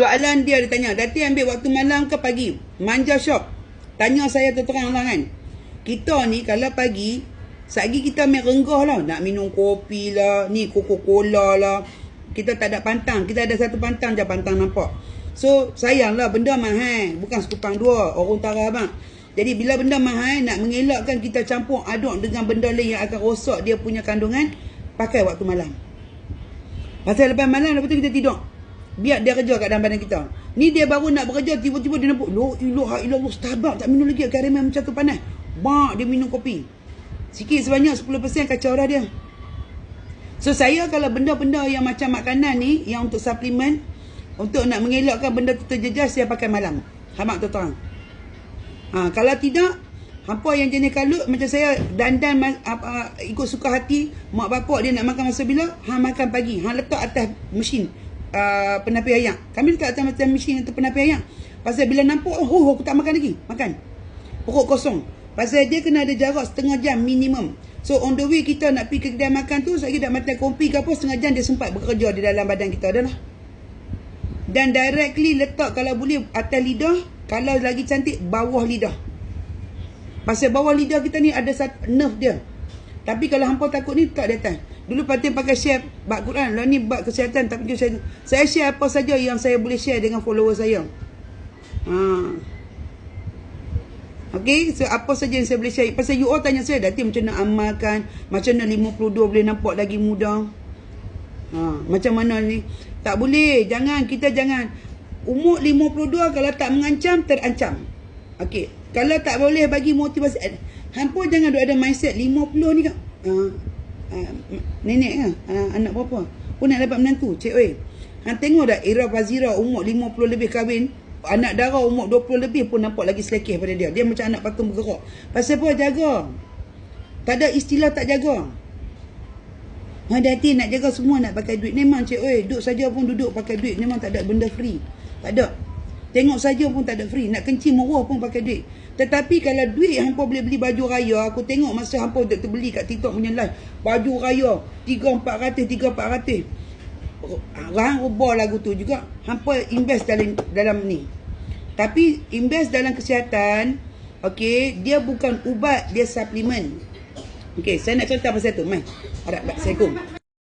Soalan dia tanya, Datin ambil waktu malam ke pagi? Manja Shop tanya saya terang lah kan. Kita ni kalau pagi, satgi kita main renggah lah. Nak minum kopi lah, ni Coca-Cola lah. Kita tak ada pantang. Kita ada satu pantang je, pantang nampak. So sayang lah, benda mahal. Bukan sekupang dua, orang utara bang. Jadi bila benda mahal, nak mengelakkan kita campur aduk dengan benda lain yang akan rosak dia punya kandungan, pakai waktu malam. Pasal lepas malam, lepas tu kita tidur. Biar dia kerja kat dalam badan kita. Ni dia baru nak bekerja, tiba-tiba dia nampak, la ilaha illallah, Starbucks tak minum lagi, karamel macam tu panas. Bak, dia minum kopi. Sikit sebanyak 10% kacau dah dia. So saya kalau benda-benda yang macam makanan ni, yang untuk suplemen, untuk nak mengelakkan benda tu terjejas, saya pakai malam. Hamak tu terang. Kalau tidak, hampa yang jenis kalut macam saya, dandan ikut suka hati, mak bapak dia nak makan masa bila, makan pagi. Letak atas mesin penapis ayam. Kami letak atas mesin untuk penapis ayam. Pasal bila nampak, aku tak makan lagi. Makan. Perut kosong. Pasal dia kena ada jarak setengah jam minimum. So on the way kita nak pergi ke kedai makan tu, saya nak makan kopi ke apa, setengah jam dia sempat bekerja di dalam badan kita dah lah. Dan directly letak kalau boleh atas lidah, kalau lagi cantik bawah lidah. Pasal bawah lidah kita ni ada nerve dia. Tapi kalau hampa takut ni, letak di atas. Dulu Fatin pakai share bab Quran, lah ni bab kesihatan. Tapi saya share apa saja yang saya boleh share dengan follower saya. Okay, so apa saja yang saya boleh share. Pasal you all tanya saya, Datin macam nak amalkan, macam mana 52 boleh nampak lagi muda. Macam mana ni? Tak boleh, kita jangan. Umur 52 kalau tak mengancam, terancam. Okay, kalau tak boleh bagi motivasi, hampa jangan ada mindset 50 ni kan. Nenek kan, anak berapa pun nak dapat menantu. Cik oi, tengok dah Ira Fazira umur 50 lebih kahwin, anak Dara umur 20 lebih pun nampak lagi selekeh pada dia. Dia macam anak patung bergerak. Pasal apa? Jaga. Tak ada istilah tak jaga. Datin nak jaga semua nak pakai duit. Memang cik oi, duduk saja pun duduk pakai duit. Memang tak ada benda free. Tak ada. Tengok saja pun tak ada free. Nak kencing murah pun pakai duit. Tetapi kalau duit hampa boleh beli baju raya, aku tengok masa hampa beli kat TikTok punya live, baju raya 3-400 orang rubah lagu tu juga. Hampa invest dalam ni. Tapi invest dalam kesihatan, okey, dia bukan ubat, dia suplemen. Okey, saya nak cerita pasal tu. Mai. Assalamualaikum.